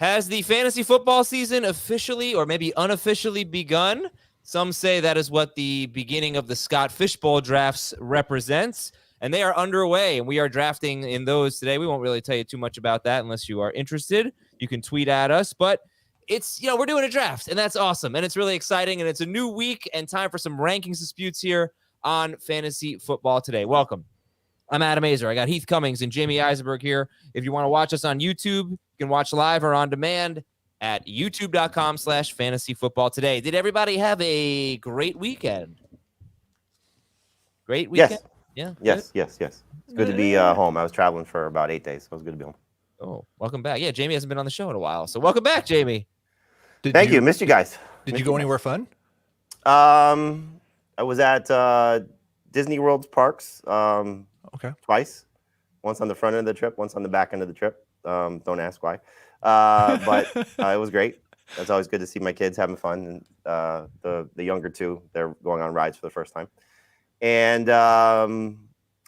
Has the fantasy football season officially or maybe unofficially begun? Some say that is what the beginning of the Scott Fishbowl drafts represents, and they are underway, and we are drafting in those today. We won't really tell you too much about that unless you are interested. You can tweet at us, but it's, we're doing a draft, and that's awesome, and it's really exciting, and it's a new week and time for some rankings disputes here on Fantasy Football Today. Welcome. I'm Adam Azer. I got Heath Cummings and Jamie Eisenberg here. If you want to watch us on YouTube, you can watch live or on demand at youtube.com/fantasyfootballtoday. Did everybody have a great weekend? Great weekend? Yes. Yes. It's good to be home. I was traveling for about 8 days, so it was good to be home. Oh, welcome back. Yeah, Jamie hasn't been on the show in a while, so welcome back, Jamie. Thank you. Missed you guys. Did you go anywhere fun? I was at Disney World's parks twice. Once on the front end of the trip, once on the back end of the trip. Don't ask why. But it was great. It's always good to see my kids having fun. And the younger two, they're going on rides for the first time. And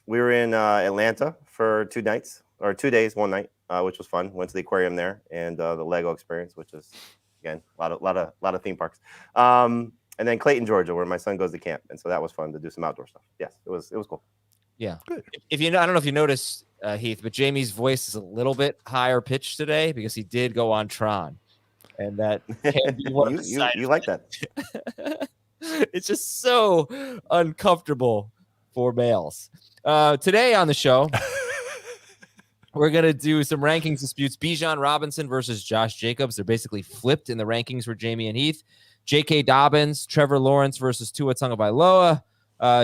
we were in Atlanta for 2 nights, or 2 days, 1 night, which was fun. Went to the aquarium there and the Lego experience, which is, again, a lot of theme parks. And then Clayton, Georgia, where my son goes to camp. And so that was fun to do some outdoor stuff. Yes, it was cool. Yeah. Good. I don't know if you noticed, Heath, but Jamie's voice is a little bit higher pitched today because he did go on Tron. And that can be one you like that. It's just so uncomfortable for males. Today on the show, we're going to do some rankings disputes. Bijan Robinson versus Josh Jacobs. They're basically flipped in the rankings for Jamie and Heath. J.K. Dobbins, Trevor Lawrence versus Tua Tagovailoa.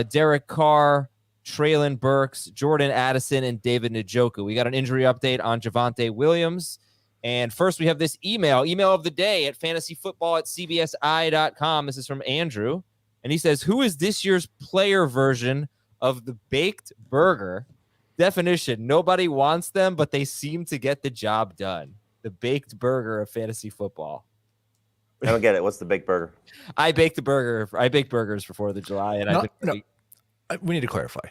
Derek Carr, Treylon Burks, Jordan Addison, and David Njoku. We got an injury update on Javonte Williams. And first, we have this email of the day at fantasyfootball@cbsi.com. This is from Andrew. And he says, who is this year's player version of the baked burger? Definition, nobody wants them, but they seem to get the job done. The baked burger of fantasy football. I don't get it. What's the baked burger? I baked the burger. I baked burgers for 4th of July. And we need to clarify.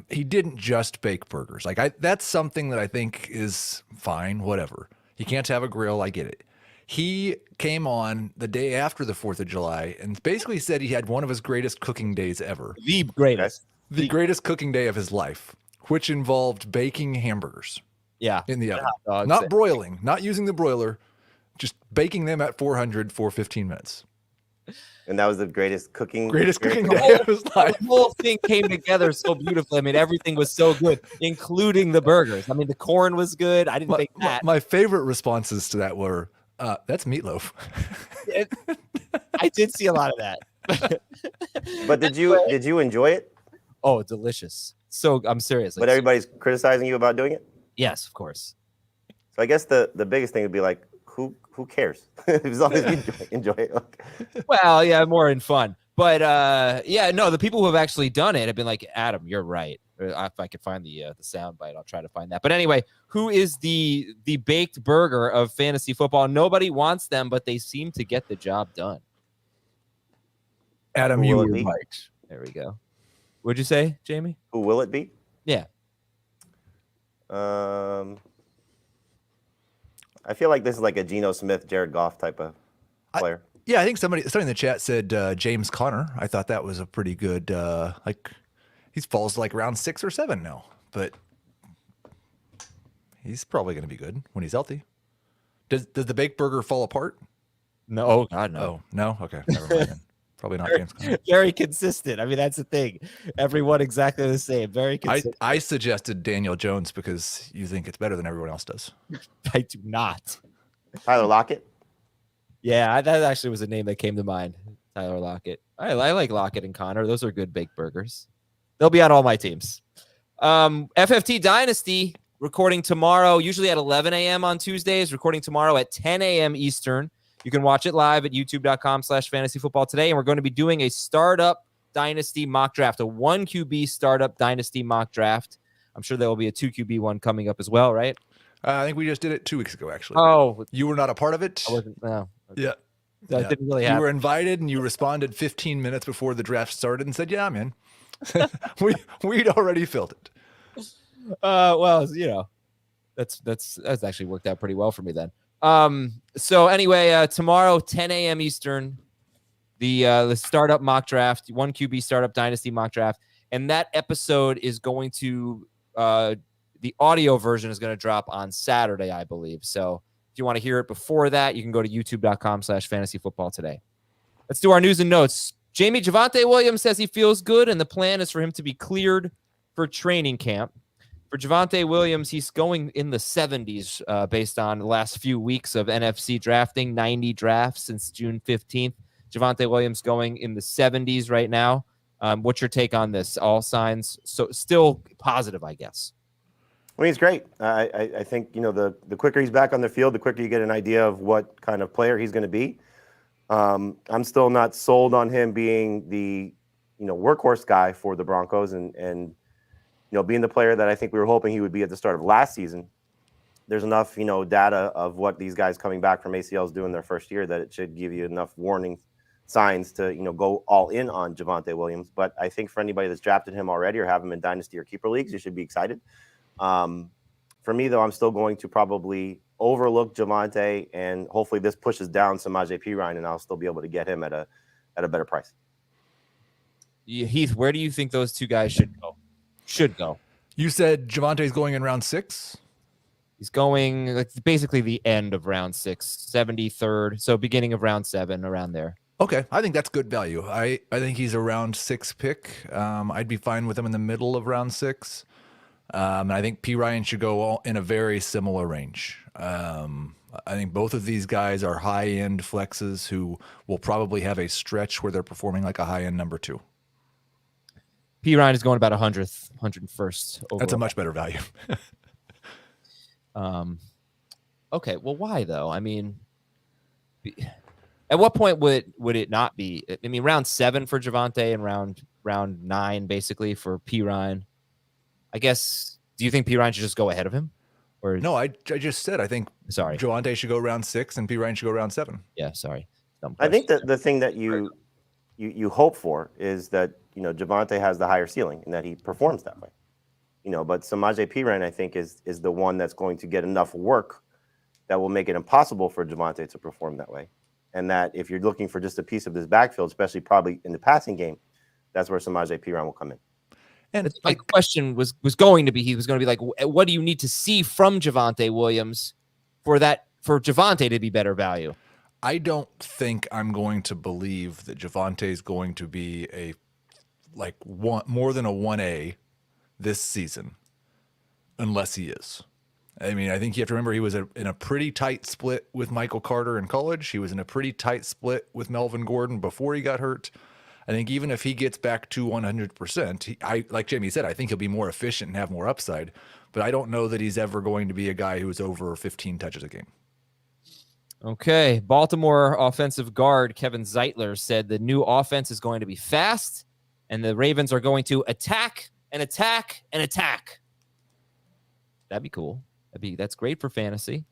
He didn't just bake burgers. That's something that I think is fine, whatever. He can't have a grill. I get it. He came on the day after the 4th of July and basically said he had one of his greatest cooking days ever. The greatest. The greatest cooking day of his life, which involved baking hamburgers. Yeah. In the oven. Not broiling, not using the broiler, just baking them at 400 for 15 minutes. And that was the greatest cooking day of his life. The whole thing came together so beautifully. I mean, everything was so good, including the burgers. I mean, the corn was good. I didn't make that. My favorite responses to that were, that's meatloaf. I did see a lot of that. But did you enjoy it? Oh, delicious. So I'm serious. But everybody's criticizing you about doing it? Yes, of course. So I guess the biggest thing would be like, who cares? As long as you enjoy it. Well, yeah, more in fun. But the people who have actually done it have been like, Adam, you're right. If I could find the sound bite, I'll try to find that. But anyway, who is the baked burger of fantasy football? Nobody wants them, but they seem to get the job done. Adam, you were right. There we go. What'd you say, Jamie? Who will it be? Yeah. I feel like this is like a Geno Smith, Jared Goff type of player. I think somebody in the chat said James Conner. I thought that was a pretty good, he falls like around 6 or 7 now, but he's probably going to be good when he's healthy. Does the baked burger fall apart? No. Oh, God, no. Oh, no? Okay, never mind then. Probably not James Conner. Very consistent. I mean, that's the thing. Everyone exactly the same. Very consistent. I suggested Daniel Jones because you think it's better than everyone else does. I do not. Tyler Lockett? Yeah, that actually was a name that came to mind. Tyler Lockett. I like Lockett and Connor. Those are good baked burgers. They'll be on all my teams. FFT Dynasty recording tomorrow, usually at 11 a.m. on Tuesdays, recording tomorrow at 10 a.m. Eastern. You can watch it live at youtube.com/fantasyfootball today. And we're going to be doing a startup dynasty mock draft, a 1 QB startup dynasty mock draft. I'm sure there will be a 2 QB one coming up as well, right? I think we just did it 2 weeks ago, actually. Oh, you were not a part of it? I wasn't. No. Okay. Yeah. That didn't really happen. You were invited and you responded 15 minutes before the draft started and said, yeah, I'm in. We'd already filled it. Well, that's actually worked out pretty well for me then. So anyway, tomorrow, 10 a.m. Eastern, the startup mock draft, 1QB startup dynasty mock draft, and that episode is going to the audio version is going to drop on Saturday, I believe. So if you want to hear it before that, you can go to youtube.com/fantasyfootball today. Let's do our news and notes. Jamie, Javonte Williams says he feels good, and the plan is for him to be cleared for training camp. For Javonte Williams, he's going in the 70s based on the last few weeks of NFC drafting, 90 drafts since June 15th. Javonte Williams going in the 70s right now. What's your take on this? All signs so still positive, I guess. I mean, he's great. I think, the quicker he's back on the field, the quicker you get an idea of what kind of player he's going to be. I'm still not sold on him being the, workhorse guy for the Broncos and being the player that I think we were hoping he would be at the start of last season. There's enough, data of what these guys coming back from ACLs do in their first year that it should give you enough warning signs to, go all in on Javonte Williams. But I think for anybody that's drafted him already or have him in dynasty or keeper leagues, you should be excited. For me, though, I'm still going to probably overlook Javonte, and hopefully this pushes down Samaje Perine, and I'll still be able to get him at a better price. Heath, where do you think those two guys should go? You said Javonte's going in round 6? He's going basically the end of round 6, 73rd, so beginning of round 7, around there. Okay, I think that's good value. I think he's a round 6 pick. I'd be fine with him in the middle of round 6. And I think Perine should go all in a very similar range. I think both of these guys are high-end flexes who will probably have a stretch where they're performing like a high-end number 2. Perine is going about 100th, 101st. Overall. That's a much better value. Okay, well, why though? I mean, at what point would it not be? I mean, round 7 for Javonte and round 9 basically for Perine. I guess. Do you think Perine should just go ahead of him? Or no, I just said I think Javonte should go round 6 and Perine should go round 7. Yeah, sorry. I think that the thing that you hope for is that Javonte has the higher ceiling and that he performs that way. But Samaje Perine, I think, is the one that's going to get enough work that will make it impossible for Javonte to perform that way. And that if you're looking for just a piece of this backfield, especially probably in the passing game, that's where Samaje Perine will come in. And my question was going to be, like, what do you need to see from Javonte Williams for Javonte to be better value? I don't think I'm going to believe that Javonte is going to be more than a 1A this season, unless he is. I mean, I think you have to remember he was in a pretty tight split with Michael Carter in college. He was in a pretty tight split with Melvin Gordon before he got hurt. I think even if he gets back to 100%, like Jamie said, I think he'll be more efficient and have more upside. But I don't know that he's ever going to be a guy who's over 15 touches a game. Okay. Baltimore offensive guard Kevin Zeitler said the new offense is going to be fast, and the Ravens are going to attack and attack and attack. That'd be cool. That's great for fantasy.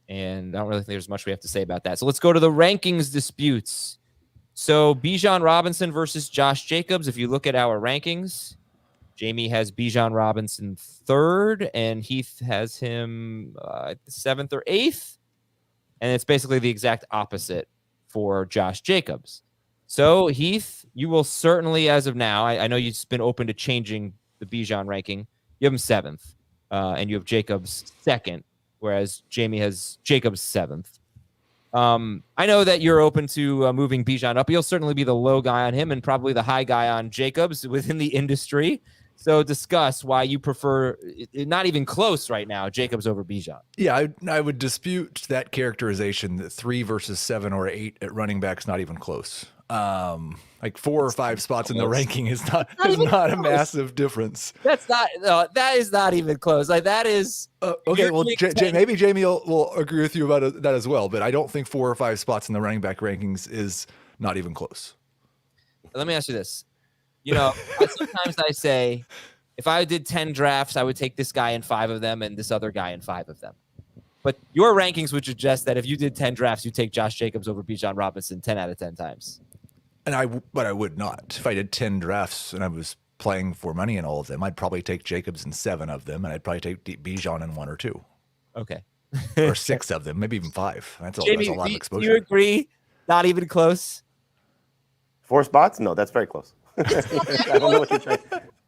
And I don't really think there's much we have to say about that. So let's go to the rankings disputes. So Bijan Robinson versus Josh Jacobs. If you look at our rankings, Jamie has Bijan Robinson 3rd, and Heath has him 7th or 8th. And it's basically the exact opposite for Josh Jacobs. So Heath, you will certainly, as of now, I know you've been open to changing the Bijan ranking. You have him 7th, and you have Jacobs 2nd, whereas Jamie has Jacobs 7th. I know that you're open to moving Bijan up. You'll certainly be the low guy on him and probably the high guy on Jacobs within the industry. So discuss why you prefer, not even close right now, Jacobs over Bijan. Yeah, I would dispute that characterization that 3 versus 7 or 8 at running back is not even close. Like 4 or 5 spots in the ranking is not a massive difference. That is not even close. Like that is okay. Well, maybe Jamie will agree with you about that as well. But I don't think 4 or 5 spots in the running back rankings is not even close. Let me ask you this. Sometimes I say, if I did 10 drafts, I would take this guy in 5 of them and this other guy in 5 of them. But your rankings would suggest that if you did 10 drafts, you take Josh Jacobs over Bijan Robinson 10 out of 10 times. But I would not. If I did 10 drafts and I was playing for money in all of them, I'd probably take Jacobs in 7 of them, and I'd probably take Bijan in 1 or 2. Okay. or 6 of them, maybe even 5. That's a Jamie, lot of do exposure. you agree? Not even close. 4 spots? No, that's very close. I don't know what you're trying.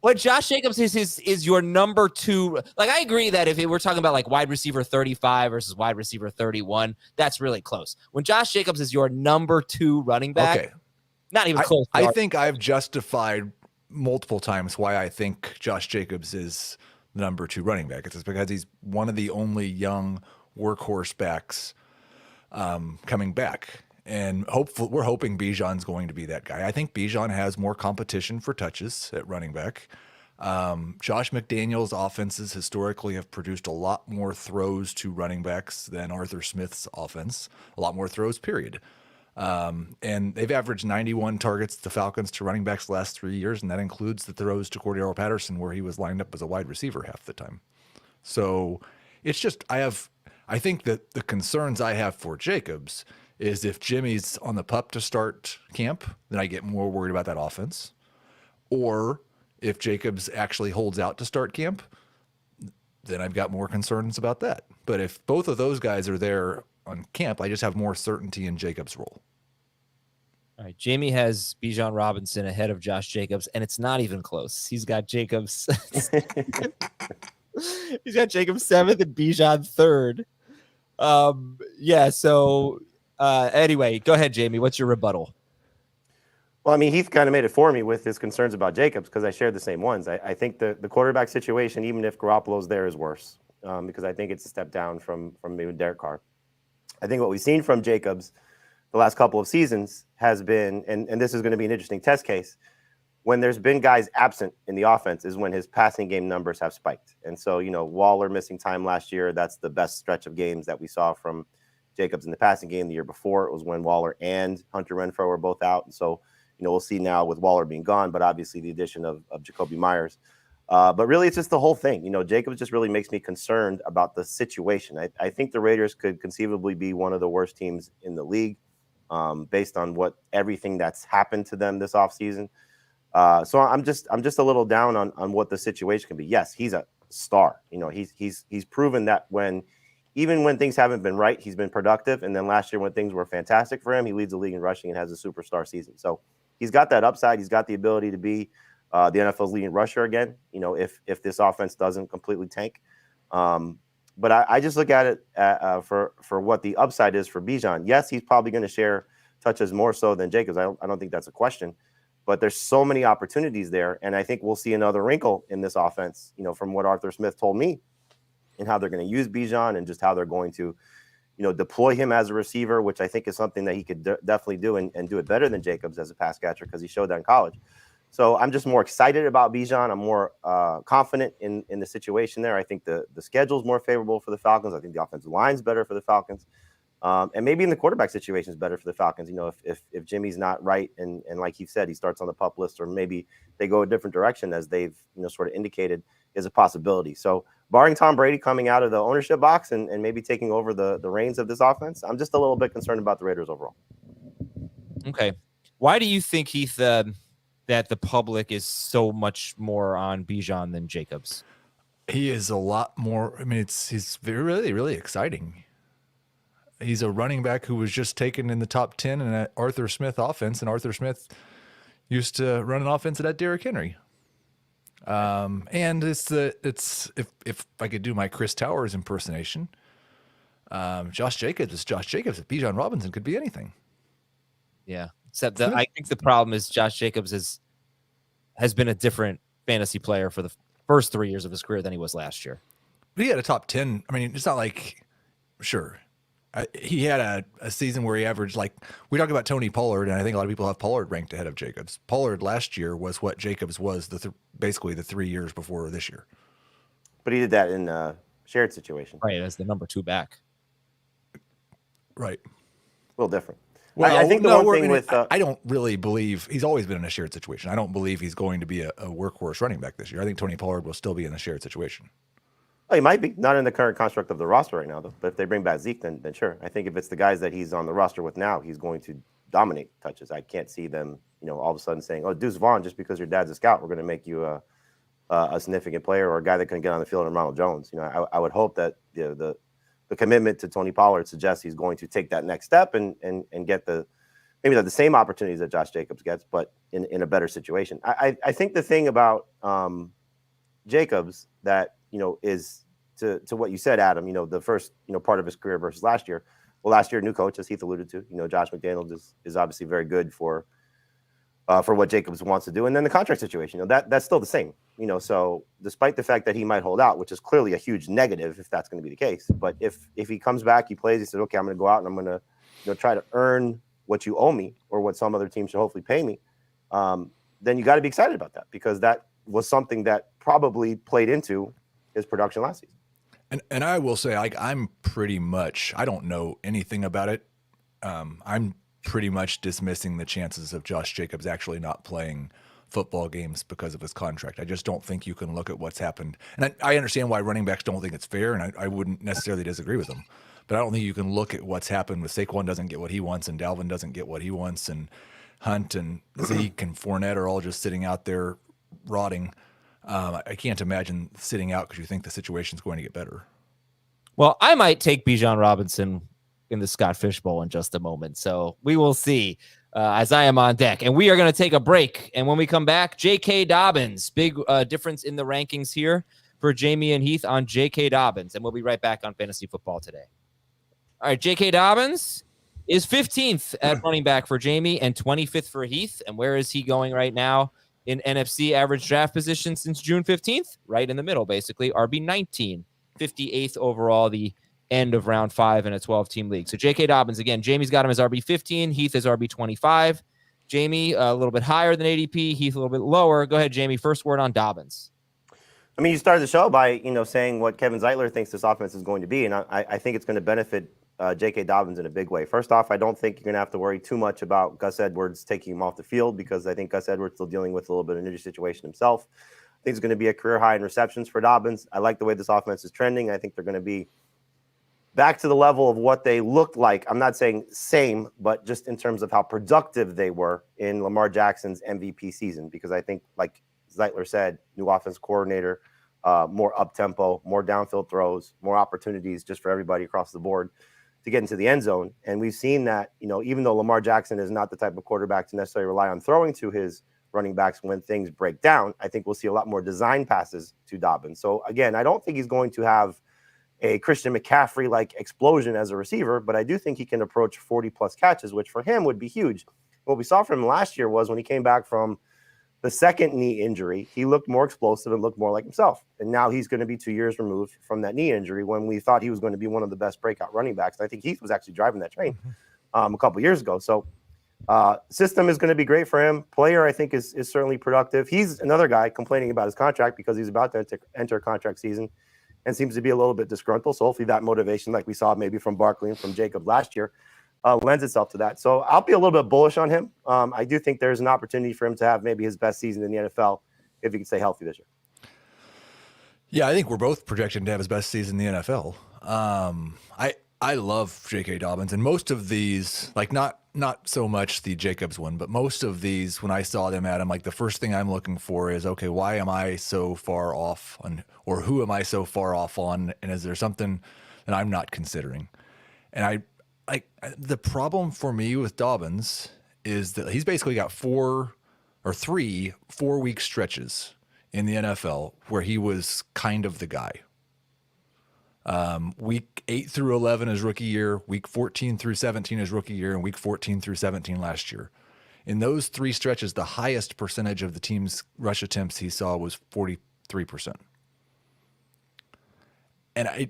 What Josh Jacobs is your number 2. Like, I agree that if we're talking about like wide receiver 35 versus wide receiver 31, that's really close. When Josh Jacobs is your number 2 running back, not even close. I think I've justified multiple times why I think Josh Jacobs is the number 2 running back. It's because he's one of the only young workhorse backs coming back. And we're hoping Bijan's going to be that guy. I think Bijan has more competition for touches at running back. Josh McDaniels' offenses historically have produced a lot more throws to running backs than Arthur Smith's offense. A lot more throws, period. And they've averaged 91 targets, the Falcons, to running backs the last 3 years, and that includes the throws to Cordero Patterson, where he was lined up as a wide receiver half the time. So it's just I think that the concerns I have for Jacobs is if Jimmy's on the pup to start camp, then I get more worried about that offense. Or if Jacobs actually holds out to start camp, then I've got more concerns about that. But if both of those guys are there on camp, I just have more certainty in Jacobs' role. All right, Jamie has Bijan Robinson ahead of Josh Jacobs, and it's not even close. He's got Jacobs. He's got Jacobs 7th and Bijan 3rd. So anyway, go ahead, Jamie. What's your rebuttal? Well, I mean, Heath kind of made it for me with his concerns about Jacobs because I shared the same ones. I think the quarterback situation, even if Garoppolo's there, is worse because I think it's a step down from maybe Derek Carr. I think what we've seen from Jacobs the last couple of seasons has been, and this is going to be an interesting test case, when there's been guys absent in the offense is when his passing game numbers have spiked. And so, Waller missing time last year, that's the best stretch of games that we saw from Jacobs in the passing game. The year before, it was when Waller and Hunter Renfrow were both out. And so, we'll see now with Waller being gone, but obviously the addition of Jacoby Myers. But really, it's just the whole thing. Jacobs just really makes me concerned about the situation. I think the Raiders could conceivably be one of the worst teams in the league based on everything that's happened to them this offseason. So I'm just a little down on what the situation can be. Yes, he's a star. He's proven that even when things haven't been right, he's been productive. And then last year when things were fantastic for him, he leads the league in rushing and has a superstar season. So he's got that upside. He's got the ability to be the NFL's leading rusher again, if this offense doesn't completely tank. But I just look at it for what the upside is for Bijan. Yes, he's probably going to share touches more so than Jacobs. I don't think that's a question. But there's so many opportunities there, and I think we'll see another wrinkle in this offense, from what Arthur Smith told me and how they're going to use Bijan and just how they're going to, deploy him as a receiver, which I think is something that he could definitely do and do it better than Jacobs as a pass catcher because he showed that in college. So I'm just more excited about Bijan. I'm more confident in the situation there. I think the schedule is more favorable for the Falcons. I think the offensive line is better for the Falcons. And maybe in the quarterback situation is better for the Falcons. If Jimmy's not right and like he said, he starts on the pup list, or maybe they go a different direction as they've sort of indicated is a possibility. So barring Tom Brady coming out of the ownership box and maybe taking over the reins of this offense, I'm just a little bit concerned about the Raiders overall. Okay. Why do you think, Heath, that the public is so much more on Bijan than Jacobs? He is a lot more. I mean, he's really, really exciting. He's a running back who was just taken in the top 10 in an Arthur Smith offense, and Arthur Smith used to run an offense that had Derrick Henry. And if I could do my Chris Towers impersonation, Josh Jacobs is Josh Jacobs. If Bijan Robinson could be anything. Yeah, except that I think the problem is Josh Jacobs has been a different fantasy player for the first 3 years of his career than he was last year. But he had a top 10. I mean, it's not like, sure. He had a season where he averaged, like, we talk about Tony Pollard, and I think a lot of people have Pollard ranked ahead of Jacobs. Pollard last year was what Jacobs was basically the 3 years before this year. But he did that in a shared situation. Right, as the number 2 back. Right. A little different. Well, I think I don't really believe he's always been in a shared situation. I don't believe he's going to be a workhorse running back this year. I think Tony Pollard will still be in a shared situation. Oh, he might be. Not in the current construct of the roster right now, though. But if they bring back Zeke, then sure. I think if it's the guys that he's on the roster with now, he's going to dominate touches. I can't see them, all of a sudden saying, "Oh, Deuce Vaughn, just because your dad's a scout, we're going to make you a significant player or a guy that can get on the field." And Ronald Jones. I would hope that the the commitment to Tony Pollard suggests he's going to take that next step and get maybe not the same opportunities that Josh Jacobs gets, but in a better situation. I think the thing about Jacobs that, is to what you said, Adam, the first, part of his career versus last year. Well, last year, new coach, as Heath alluded to, Josh McDaniels is obviously very good for what Jacobs wants to do. And then the contract situation, that's still the same, so despite the fact that he might hold out, which is clearly a huge negative if that's going to be the case. But if he comes back, he plays, he says, okay, I'm going to go out and I'm going to, try to earn what you owe me or what some other team should hopefully pay me. Then you got to be excited about that, because that was something that probably played into his production last season. And I will say, I'm pretty much, I don't know anything about it. I'm pretty much dismissing the chances of Josh Jacobs actually not playing football games because of his contract. I just don't think you can look at what's happened. And I understand why running backs don't think it's fair, and I wouldn't necessarily disagree with them. But I don't think you can look at what's happened with Saquon doesn't get what he wants, and Dalvin doesn't get what he wants, and Hunt and Zeke and Fournette are all just sitting out there rotting. I can't imagine sitting out because you think the situation's going to get better. Well, I might take Bijan Robinson in the Scott Fish Bowl in just a moment. So we will see as I am on deck. And we are going to take a break. And when we come back, J.K. Dobbins. Big difference in the rankings here for Jamie and Heath on J.K. Dobbins. And we'll be right back on Fantasy Football Today. All right, J.K. Dobbins is 15th at running back for Jamie and 25th for Heath. And where is he going right now in NFC average draft position since June 15th? Right in the middle, basically. RB 19, 58th overall, the end of round 5 in a 12-team league. So J.K. Dobbins, again, Jamie's got him as RB 15. Heath is RB 25. Jamie, a little bit higher than ADP. Heath, a little bit lower. Go ahead, Jamie. First word on Dobbins. I mean, you started the show by, saying what Kevin Zeitler thinks this offense is going to be, and I think it's going to benefit J.K. Dobbins in a big way. First off, I don't think you're going to have to worry too much about Gus Edwards taking him off the field, because I think Gus Edwards is still dealing with a little bit of an injury situation himself. I think it's going to be a career high in receptions for Dobbins. I like the way this offense is trending. I think they're going to be back to the level of what they looked like. I'm not saying same, but just in terms of how productive they were in Lamar Jackson's MVP season, because I think, like Zeitler said, new offense coordinator, more up-tempo, more downfield throws, more opportunities just for everybody across the board to get into the end zone. And we've seen that, even though Lamar Jackson is not the type of quarterback to necessarily rely on throwing to his running backs when things break down, I think we'll see a lot more design passes to Dobbins. So again, I don't think he's going to have a Christian McCaffrey-like explosion as a receiver, but I do think he can approach 40-plus catches, which for him would be huge. What we saw from him last year was when he came back from the second knee injury, he looked more explosive and looked more like himself. And now he's going to be 2 years removed from that knee injury when we thought he was going to be one of the best breakout running backs. And I think Heath was actually driving that train a couple years ago. So system is going to be great for him. Player, I think, is certainly productive. He's another guy complaining about his contract because he's about to enter contract season and seems to be a little bit disgruntled. So hopefully that motivation, like we saw maybe from Barkley and from Jacob last year, lends itself to that. So I'll be a little bit bullish on him. I do think there's an opportunity for him to have maybe his best season in the NFL if he can stay healthy this year. Yeah, I think we're both projecting to have his best season in the NFL. I love J.K. Dobbins, and most of these, like not so much the Jacobs one, but most of these, when I saw them, Adam, like the first thing I'm looking for is, okay, why am I so far off on, or who am I so far off on, and is there something that I'm not considering? And the problem for me with Dobbins is that he's basically got 3 4-week stretches in the NFL where he was kind of the guy. Week 8 through 11 his rookie year, week 14 through 17 his rookie year, and week 14 through 17 last year. In those 3 stretches, the highest percentage of the team's rush attempts he saw was 43%. And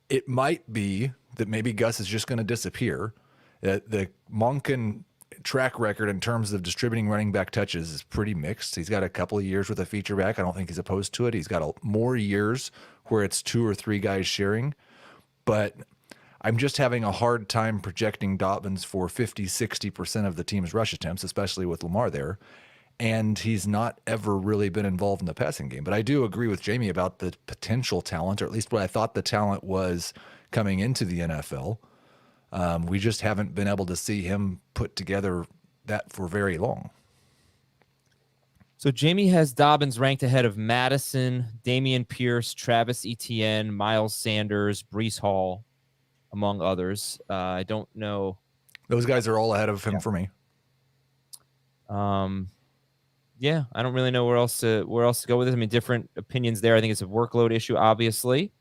it might be that maybe Gus is just going to disappear. The Monken track record in terms of distributing running back touches is pretty mixed. He's got a couple of years with a feature back. I don't think he's opposed to it. He's got more years where it's 2 or 3 guys sharing. But I'm just having a hard time projecting Dobbins for 50-60% of the team's rush attempts, especially with Lamar there. And he's not ever really been involved in the passing game. But I do agree with Jamie about the potential talent, or at least what I thought the talent was coming into the NFL. We just haven't been able to see him put together that for very long. So Jamie has Dobbins ranked ahead of Madison, Dameon Pierce, Travis Etienne, Miles Sanders, Breece Hall. among others. I don't know. Those guys are all ahead of him for me. Yeah, I don't really know where else to go with it. I mean, different opinions there. I think it's a workload issue, obviously.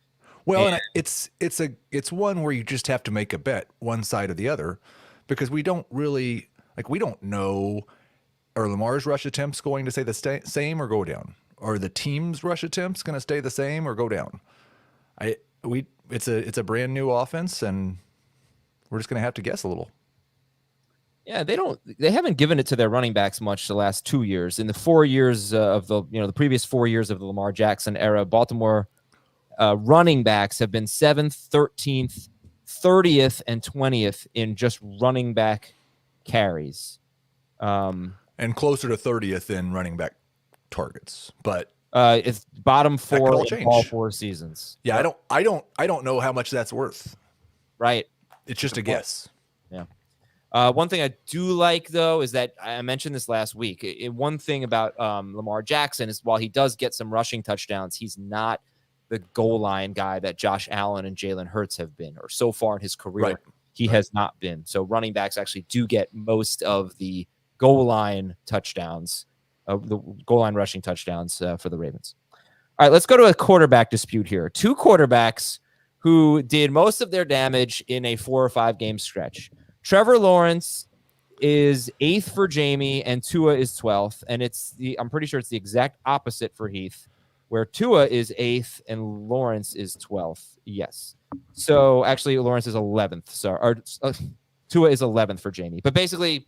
Well, and it's one where you just have to make a bet one side or the other, because we don't really we don't know, are Lamar's rush attempts going to stay the same or go down? Are the team's rush attempts going to stay the same or go down? It's a brand new offense, and we're just going to have to guess a little. Yeah, they haven't given it to their running backs much the last 2 years. In the 4 years of the previous 4 years of the Lamar Jackson era, Baltimore running backs have been 7th, 13th, 30th, and 20th in just running back carries. And closer to 30th in running back targets. But it's bottom 4 in all 4 seasons. Yeah, I don't know how much that's worth. Right. It's just a guess. Yeah. One thing I do like, though, is that I mentioned this last week. One thing about Lamar Jackson is while he does get some rushing touchdowns, he's not the goal line guy that Josh Allen and Jalen Hurts have been, or so far in his career, he has not been. So running backs actually do get most of the goal line touchdowns, the goal line rushing touchdowns for the Ravens. All right, let's go to a quarterback dispute here. 2 quarterbacks who did most of their damage in a 4 or 5 game stretch. Trevor Lawrence is 8th for Jamie, and Tua is 12th. And I'm pretty sure it's the exact opposite for Heath, where Tua is 8th and Lawrence is 12th. Yes. So actually, Lawrence is 11th. Tua is 11th for Jamie. But basically,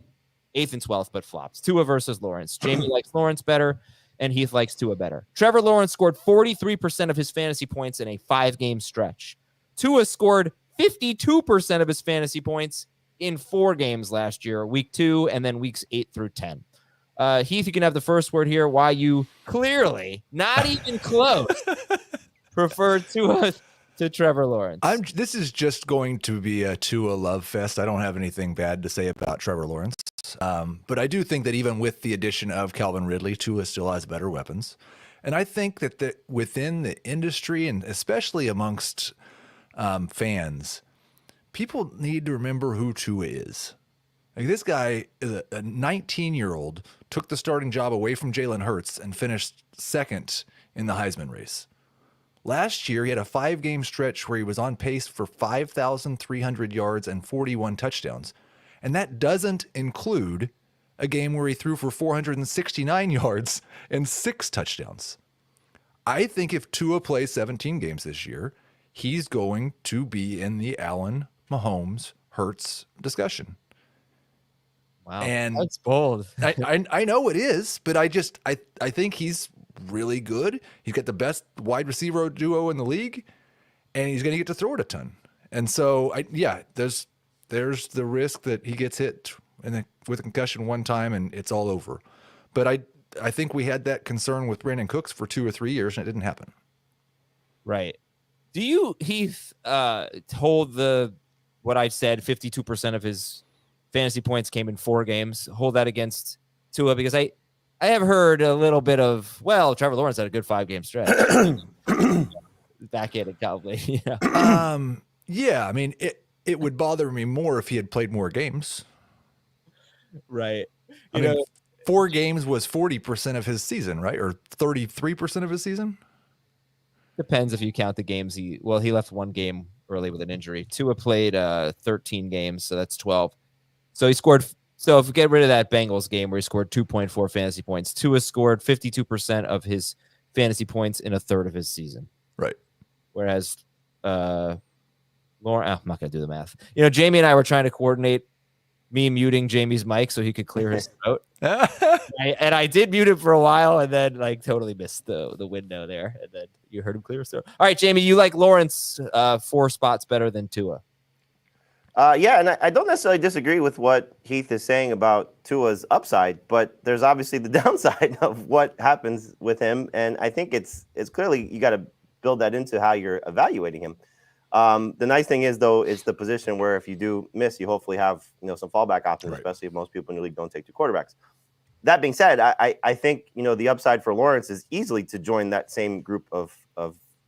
8th and 12th, but flops. Tua versus Lawrence. Jamie likes Lawrence better, and Heath likes Tua better. Trevor Lawrence scored 43% of his fantasy points in a 5-game stretch. Tua scored 52% of his fantasy points in 4 games last year, week 2 and then weeks 8 through 10. Heath, you can have the first word here. Why you clearly, not even close, prefer Tua to Trevor Lawrence. This is just going to be a Tua love fest. I don't have anything bad to say about Trevor Lawrence. But I do think that even with the addition of Calvin Ridley, Tua still has better weapons. And I think that within the industry, and especially amongst fans, people need to remember who Tua is. This guy is a 19-year-old, took the starting job away from Jalen Hurts and finished 2nd in the Heisman race. Last year, he had a 5-game stretch where he was on pace for 5,300 yards and 41 touchdowns. And that doesn't include a game where he threw for 469 yards and 6 touchdowns. I think if Tua plays 17 games this year, he's going to be in the Allen, Mahomes, Hurts discussion. Wow, and that's bold. I know it is, but I think he's really good. He's got the best wide receiver duo in the league, and he's going to get to throw it a ton. And so, there's the risk that he gets hit with a concussion one time and it's all over. But I think we had that concern with Brandon Cooks for 2 or 3 years, and it didn't happen. Right. Do you, Heath, hold what I said, 52% of his fantasy points came in 4 games, hold that against Tua? Because I have heard a little bit of, Trevor Lawrence had a good 5-game stretch. Back at it, probably. Yeah, I mean, it would bother me more if he had played more games. Right. I mean, 4 games was 40% of his season, right? Or 33% of his season? Depends if you count the games. He left 1 game early with an injury. Tua played 13 games, so that's 12. So he scored. So if we get rid of that Bengals game where he scored 2.4 fantasy points, Tua scored 52% of his fantasy points in a third of his season. Right. Whereas Lauren, I'm not going to do the math. Jamie and I were trying to coordinate me muting Jamie's mic so he could clear his throat. And I did mute him for a while and then totally missed the window there. And then you heard him clear his throat. All right, Jamie, you like Lawrence 4 spots better than Tua. Yeah, and I don't necessarily disagree with what Heath is saying about Tua's upside, but there's obviously the downside of what happens with him. And I think it's clearly you got to build that into how you're evaluating him. The nice thing is, though, it's the position where if you do miss, you hopefully have some fallback options, right, especially if most people in your league don't take 2 quarterbacks. That being said, I think the upside for Lawrence is easily to join that same group of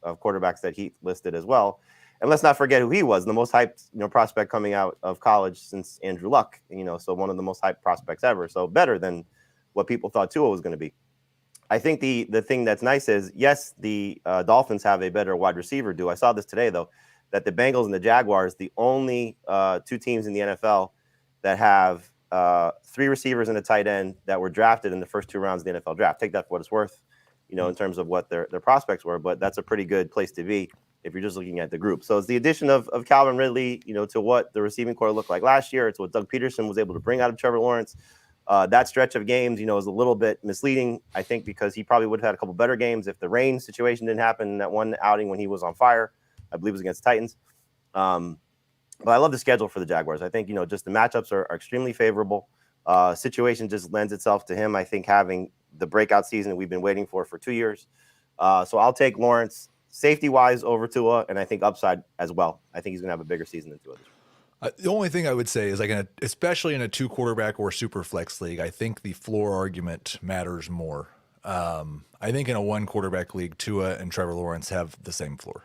quarterbacks that Heath listed as well. And let's not forget who he was, the most hyped, prospect coming out of college since Andrew Luck, so one of the most hyped prospects ever. So better than what people thought Tua was going to be. I think the thing that's nice is, yes, the Dolphins have a better wide receiver duo. I saw this today, though, that the Bengals and the Jaguars, the only two teams in the NFL that have 3 receivers and a tight end that were drafted in the first 2 rounds of the NFL draft. Take that for what it's worth, in terms of what their prospects were. But that's a pretty good place to be if you're just looking at the group. So it's the addition of Calvin Ridley, to what the receiving core looked like last year. It's what Doug Peterson was able to bring out of Trevor Lawrence. That stretch of games, is a little bit misleading, I think, because he probably would have had a couple better games if the rain situation didn't happen in that one outing when he was on fire. I believe it was against the Titans. But I love the schedule for the Jaguars. I think, just the matchups are extremely favorable. Situation just lends itself to him, I think, having the breakout season we've been waiting for 2 years. So I'll take Lawrence safety-wise over Tua, and I think upside as well. I think he's going to have a bigger season than Tua. The only thing I would say is, especially in a 2-quarterback or super flex league, I think the floor argument matters more. I think in a 1-quarterback league, Tua and Trevor Lawrence have the same floor.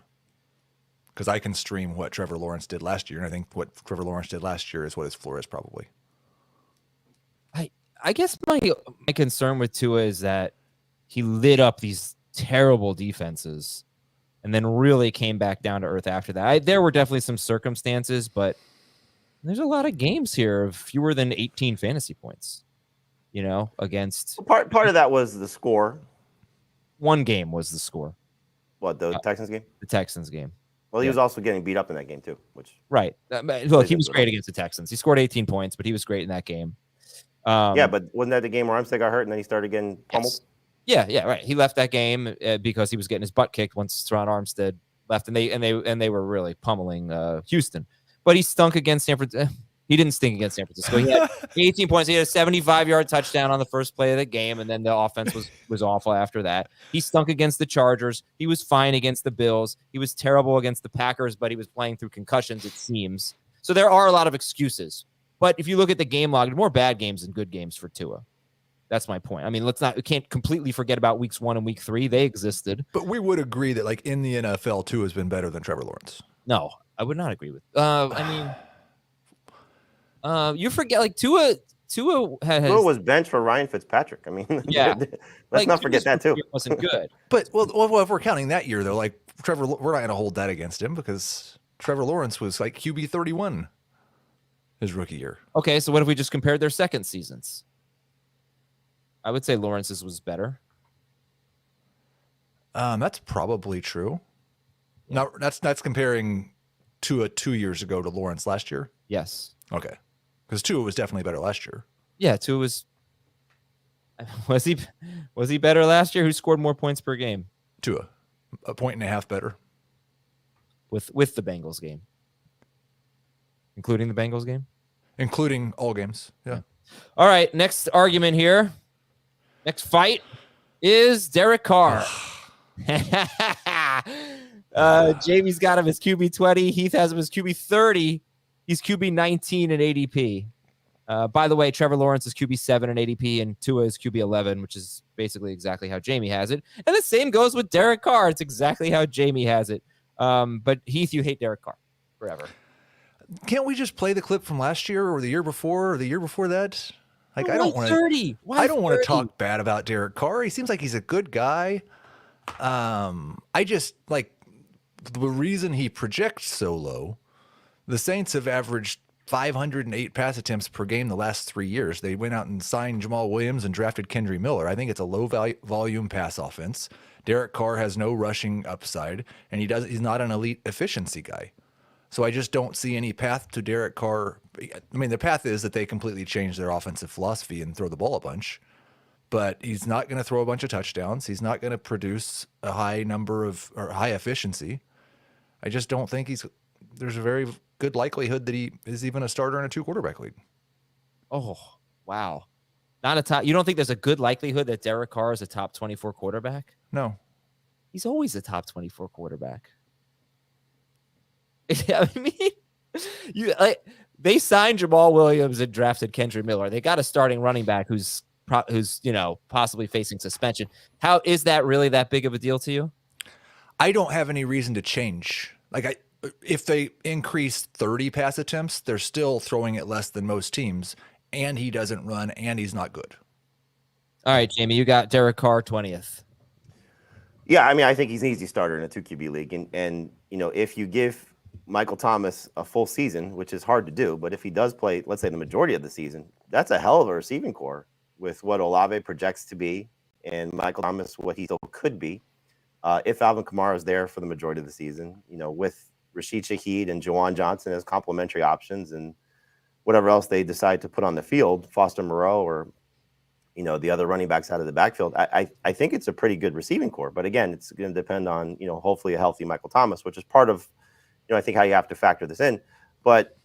Because I can stream what Trevor Lawrence did last year, and I think what Trevor Lawrence did last year is what his floor is probably. I guess my concern with Tua is that he lit up these terrible defenses and then really came back down to earth after that. There were definitely some circumstances, but there's a lot of games here of fewer than 18 fantasy points, against. Part of that was the score. One game was the score. What, the Texans game? The Texans game. Well, he was also getting beat up in that game too, which. Right. Look, he was great against the Texans. He scored 18 points, but he was great in that game. Yeah, but wasn't that the game where Armstead got hurt and then he started getting pummeled? Yes. Yeah, right. He left that game because he was getting his butt kicked once Teron Armstead left, and they were really pummeling Houston. But he stunk against San Francisco. He didn't stink against San Francisco. He had 18 points. He had a 75-yard touchdown on the first play of the game, and then the offense was awful after that. He stunk against the Chargers. He was fine against the Bills. He was terrible against the Packers, but he was playing through concussions, it seems. So there are a lot of excuses. But if you look at the game log, more bad games than good games for Tua. That's my point. I mean, we can't completely forget about weeks 1 and week 3. They existed. But we would agree that, in the NFL, Tua has been better than Trevor Lawrence. No, I would not agree with. You forget, Tua was benched for Ryan Fitzpatrick. I mean, yeah, let's not forget that too. It wasn't good. But well, if we're counting that year though, Trevor, we're not going to hold that against him because Trevor Lawrence was QB 31 his rookie year. Okay, so what if we just compared their second seasons? I would say Lawrence's was better. That's probably true. Yeah. Now that's comparing Tua 2 years ago to Lawrence last year. Yes. Okay. Because Tua was definitely better last year. Yeah, Tua was he better last year? Who scored more points per game? Tua, 1.5 points better. With the Bengals game, including the Bengals game, including all games. Yeah. All right. Next argument here. Next fight is Derek Carr. Jamie's got him as QB 20. Heath has him as QB 30. He's QB 19 in ADP. By the way, Trevor Lawrence is QB 7 in ADP, and Tua is QB 11, which is basically exactly how Jamie has it. And the same goes with Derek Carr. It's exactly how Jamie has it. But Heath, you hate Derek Carr forever. Can't we just play the clip from last year or the year before or the year before that? I don't want to talk bad about Derek Carr. He seems like he's a good guy. I just the reason he projects so low. The Saints have averaged 508 pass attempts per game the last 3 years. They went out and signed Jamal Williams and drafted Kendry Miller. I think it's a low volume pass offense. Derek Carr has no rushing upside, and he's not an elite efficiency guy. So I just don't see any path to Derek Carr. I mean, the path is that they completely change their offensive philosophy and throw the ball a bunch. But he's not going to throw a bunch of touchdowns. He's not going to produce a high efficiency. I just don't think there's a very good likelihood that he is even a starter in a 2-quarterback league. Oh, wow. Not a top. You don't think there's a good likelihood that Derek Carr is a top 24 quarterback? No. He's always a top 24 quarterback. I mean, they signed Jamal Williams and drafted Kendry Miller. They got a starting running back who's possibly facing suspension. How is that really that big of a deal to you? I don't have any reason to change. if they increase 30 pass attempts, they're still throwing it less than most teams, and he doesn't run, and he's not good. All right, Jamie, you got Derek Carr 20th. Yeah, I mean, I think he's an easy starter in a 2 QB league, and if you give Michael Thomas a full season, which is hard to do, but if he does play, let's say the majority of the season, that's a hell of a receiving core with what Olave projects to be and Michael Thomas what he still could be. If Alvin Kamara is there for the majority of the season, with Rashid Shaheed and Juwan Johnson as complementary options and whatever else they decide to put on the field, Foster Moreau or the other running backs out of the backfield, I think it's a pretty good receiving core. But again, it's going to depend on, hopefully a healthy Michael Thomas, which is part of, I think how you have to factor this in. But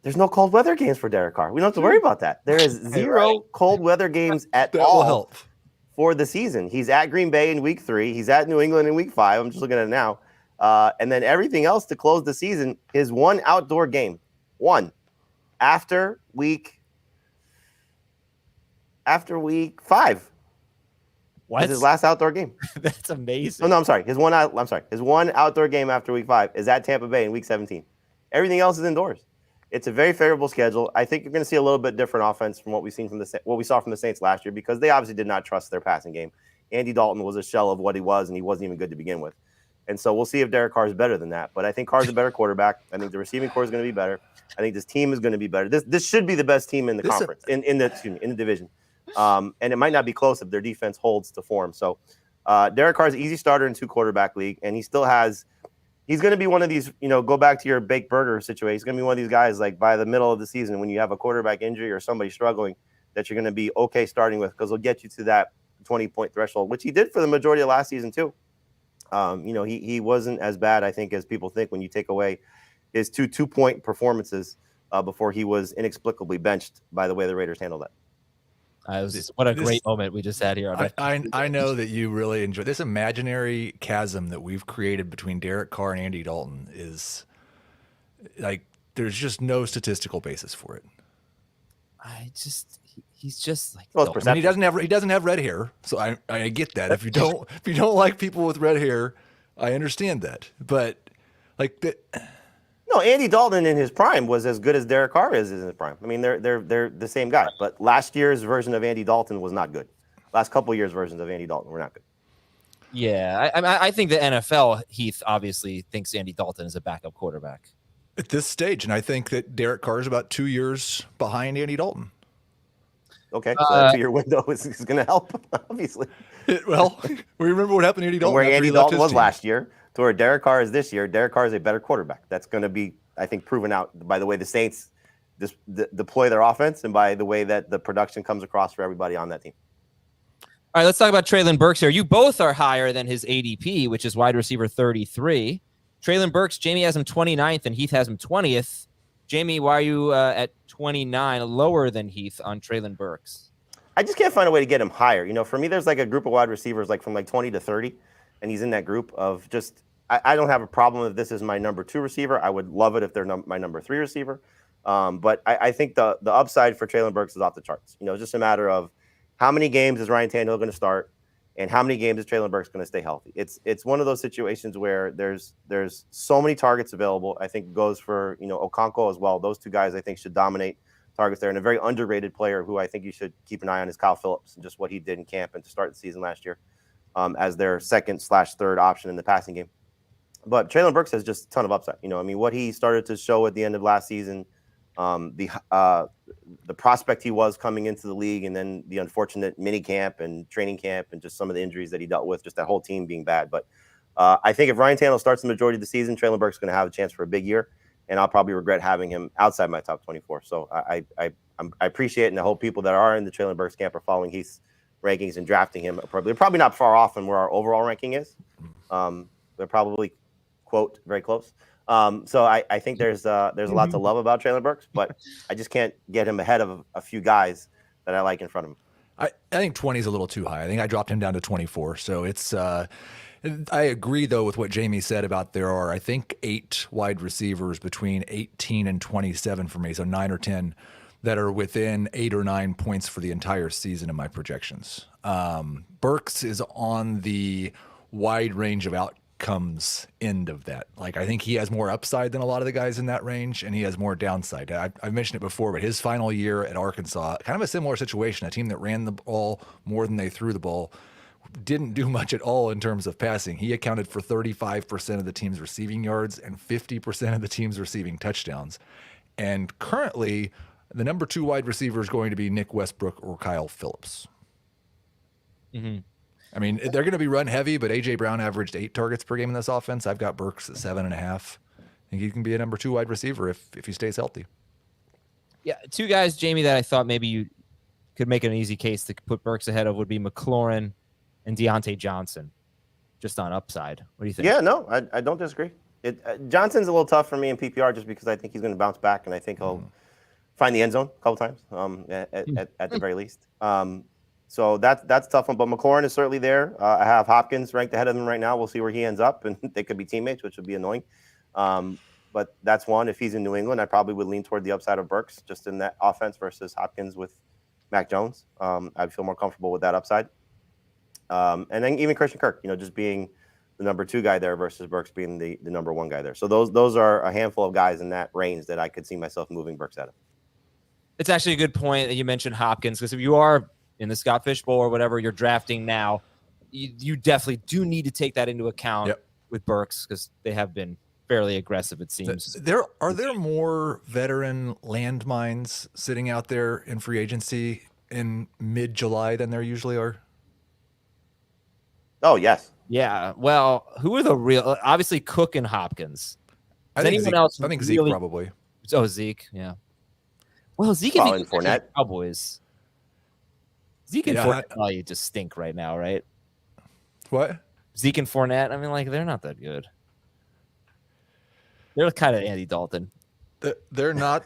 there's no cold weather games for Derek Carr. We don't have to worry about that. There is zero cold weather games at all for the season. He's at Green Bay in week 3. He's at New England in week 5. I'm just looking at it now. And then everything else to close the season is one outdoor game. One. After week 5. What? His last outdoor game. That's amazing. Oh, no, I'm sorry. His one outdoor game after week 5 is at Tampa Bay in week 17. Everything else is indoors. It's a very favorable schedule. I think you're going to see a little bit different offense from what we saw from the Saints last year because they obviously did not trust their passing game. Andy Dalton was a shell of what he was, and he wasn't even good to begin with. And so we'll see if Derek Carr is better than that. But I think Carr's a better quarterback. I think the receiving core is going to be better. I think this team is going to be better. This should be the best team in the conference, in the division. And it might not be close if their defense holds to form. So Derek Carr's an easy starter in 2 quarterback league, and he's going to be one of these, go back to your baked burger situation. He's going to be one of these guys, like by the middle of the season, when you have a quarterback injury or somebody struggling, that you're going to be okay starting with because he'll get you to that 20-point threshold, which he did for the majority of last season too. He wasn't as bad, I think, as people think when you take away his 2-point performances before he was inexplicably benched by the way the Raiders handled that. What a great moment we just had here. I know that you really enjoy this imaginary chasm that we've created between Derek Carr and Andy Dalton is like there's just no statistical basis for it. He's just like I mean, he doesn't have red hair, so I get that. If you don't like people with red hair, I understand that. But like that. No, Andy Dalton in his prime was as good as Derek Carr is in his prime. I mean, they're the same guy. But last year's version of Andy Dalton was not good. Last couple of years' versions of Andy Dalton were not good. Yeah, I think the NFL, Heath, obviously thinks Andy Dalton is a backup quarterback at this stage, and I think that Derek Carr is about 2 years behind Andy Dalton. Okay, so that 2-year window is going to help, obviously. Well, we remember what happened to Andy Dalton. Where Andy Dalton was last year to where Derek Carr is this year. Derek Carr is a better quarterback. That's going to be, I think, proven out by the way the Saints deploy their offense and by the way that the production comes across for everybody on that team. All right, let's talk about Treylon Burks here. You both are higher than his ADP, which is wide receiver 33. Treylon Burks, Jamie has him 29th and Heath has him 20th. Jamie, why are you at 29, lower than Heath on Treylon Burks? I just can't find a way to get him higher. For me, there's like a group of wide receivers like from like 20 to 30, and he's in that group of just I don't have a problem if this is my number 2 receiver. I would love it if they're my number 3 receiver. But I think the upside for Treylon Burks is off the charts. It's just a matter of how many games is Ryan Tannehill going to start, and how many games is Treylon Burks going to stay healthy. It's one of those situations where there's so many targets available. I think it goes for Okonkwo as well. Those 2 guys I think should dominate targets there, and a very underrated player who I think you should keep an eye on is Kyle Phillips and just what he did in camp and to start the season last year as their 2nd/3rd option in the passing game. But Treylon Burks has just a ton of upside. What he started to show at the end of last season, the prospect he was coming into the league, and then the unfortunate mini camp and training camp and just some of the injuries that he dealt with, just that whole team being bad. But I think if Ryan Tannehill starts the majority of the season, Treylon Burks is going to have a chance for a big year, and I'll probably regret having him outside my top 24. So I appreciate it, and I hope people that are in the Treylon Burks camp are following Heath's rankings and drafting him. They're probably not far off from where our overall ranking is. They're probably, quote, very close. So I think there's a lot to love about Treylon Burks, but I just can't get him ahead of a few guys that I like in front of him. I think 20 is a little too high. I think I dropped him down to 24. So it's I agree, though, with what Jamie said about there are, I think, 8 wide receivers between 18 and 27 for me, so 9 or 10 that are within 8 or 9 points for the entire season in my projections. Burks is on the wide range of comes end of that. Like, I think he has more upside than a lot of the guys in that range, and he has more downside. I've mentioned it before, but his final year at Arkansas, kind of a similar situation, a team that ran the ball more than they threw the ball, didn't do much at all in terms of passing. He accounted for 35% of the team's receiving yards and 50% of the team's receiving touchdowns. And currently, the number 2 wide receiver is going to be Nick Westbrook or Kyle Phillips. Mm-hmm. I mean, they're going to be run heavy, but A.J. Brown averaged 8 targets per game in this offense. I've got Burks at 7.5. I think he can be a number 2 wide receiver if he stays healthy. Yeah, 2 guys, Jamie, that I thought maybe you could make an easy case to put Burks ahead of would be McLaurin and Deontay Johnson, just on upside. What do you think? Yeah, no, I don't disagree. Johnson's a little tough for me in PPR just because I think he's going to bounce back, and I think he'll find the end zone a couple times at the very least. So that's a tough one. But McLaurin is certainly there. I have Hopkins ranked ahead of him right now. We'll see where he ends up, and they could be teammates, which would be annoying. But that's one. If he's in New England, I probably would lean toward the upside of Burks just in that offense versus Hopkins with Mac Jones. I'd feel more comfortable with that upside. And then even Christian Kirk, just being the number 2 guy there versus Burks being the number 1 guy there. So those are a handful of guys in that range that I could see myself moving Burks out of. It's actually a good point that you mentioned Hopkins, because if you are in the Scott Fish Bowl or whatever you're drafting now, you definitely do need to take that into account with Burks, because they have been fairly aggressive, it seems. Are there more veteran landmines sitting out there in free agency in mid-July than there usually are? Oh, yes. Yeah. Well, who are the real? Obviously, Cook and Hopkins. I think Zeke probably. Oh, Zeke. Yeah. Well, Zeke and Fournette. Cowboys. Zeke and Fournette, you just stink right now, right? What? Zeke and Fournette. I mean, they're not that good. They're kind of Andy Dalton. They're not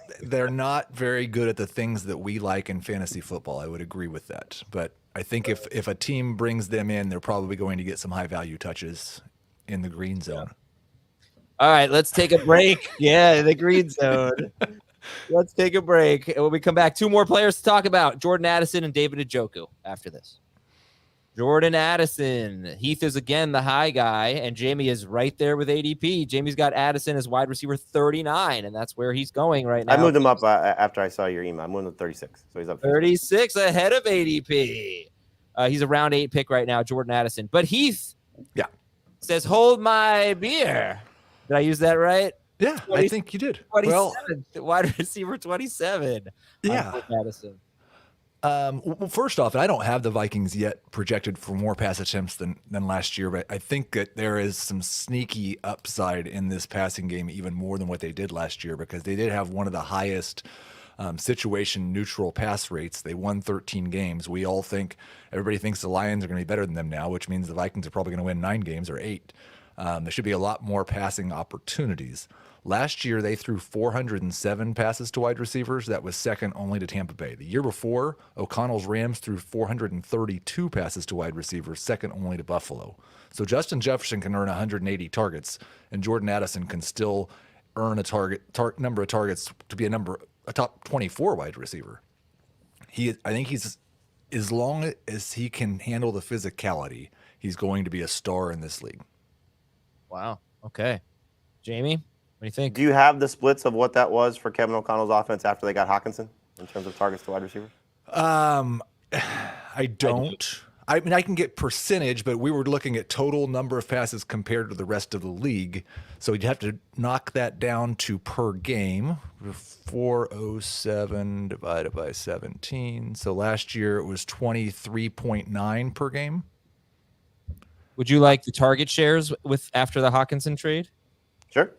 very good at the things that we like in fantasy football. I would agree with that. But I think if a team brings them in, they're probably going to get some high value touches in the green zone. All right, let's take a break. Yeah, the green zone. Let's take a break. And when we come back, 2 more players to talk about: Jordan Addison and David Njoku after this. Jordan Addison. Heath is again the high guy, and Jamie is right there with ADP. Jamie's got Addison as wide receiver 39, and that's where he's going right now. I moved him up after I saw your email. I moved him to 36, so he's up 36 ahead of ADP. He's a round 8 pick right now, Jordan Addison. But Heath says, hold my beer. Did I use that right? Yeah, I think you did. 27, wide receiver 27. Yeah. Addison. Well, first off, I don't have the Vikings yet projected for more pass attempts than last year, but I think that there is some sneaky upside in this passing game, even more than what they did last year, because they did have one of the highest situation neutral pass rates. They won 13 games. Everybody thinks the Lions are going to be better than them now, which means the Vikings are probably going to win 9 games or 8. There should be a lot more passing opportunities. Last year, they threw 407 passes to wide receivers. That was second only to Tampa Bay. The year before, O'Connell's Rams threw 432 passes to wide receivers, second only to Buffalo. So Justin Jefferson can earn 180 targets, and Jordan Addison can still earn a number of targets to be a top 24 wide receiver. I think he's, as long as he can handle the physicality, he's going to be a star in this league. Wow. Okay. Jamie? What do you think? Do you have the splits of what that was for Kevin O'Connell's offense after they got Hockenson in terms of targets to wide receiver? I don't. I mean, I can get percentage, but we were looking at total number of passes compared to the rest of the league. So you'd have to knock that down to per game. 407 divided by 17. So last year it was 23.9 per game. Would you like the target shares after the Hockenson trade? Sure.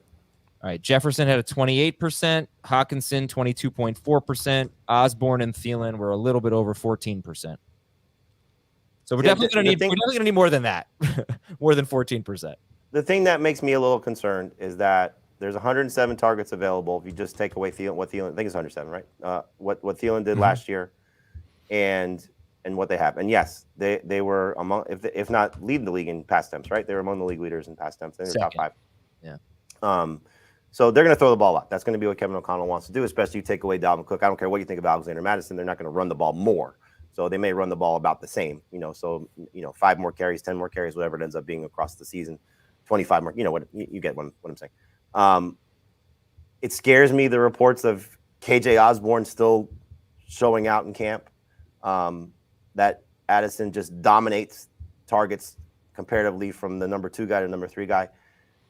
All right. Jefferson had a 28%, Hockenson 22.4%, Osborne and Thielen were a little bit over 14%. So we're definitely going to need more than that, more than 14%. The thing that makes me a little concerned is that there's 107 targets available. If you just take away Thielen, I think it's 107, right? What Thielen did last year, and what they have. And yes, they were among, if not leading the league in pass attempts, right? They were among the league leaders in pass attempts. They're top 5. Yeah. So they're going to throw the ball up. That's going to be what Kevin O'Connell wants to do, especially you take away Dalvin Cook. I don't care what you think of Alexander Madison. They're not going to run the ball more. So they may run the ball about the same, 5 more carries, 10 more carries, whatever it ends up being across the season. 25 more. You know what? You get what I'm saying. It scares me, the reports of KJ Osborne still showing out in camp, that Addison just dominates targets comparatively from the number 2 guy to number 3 guy.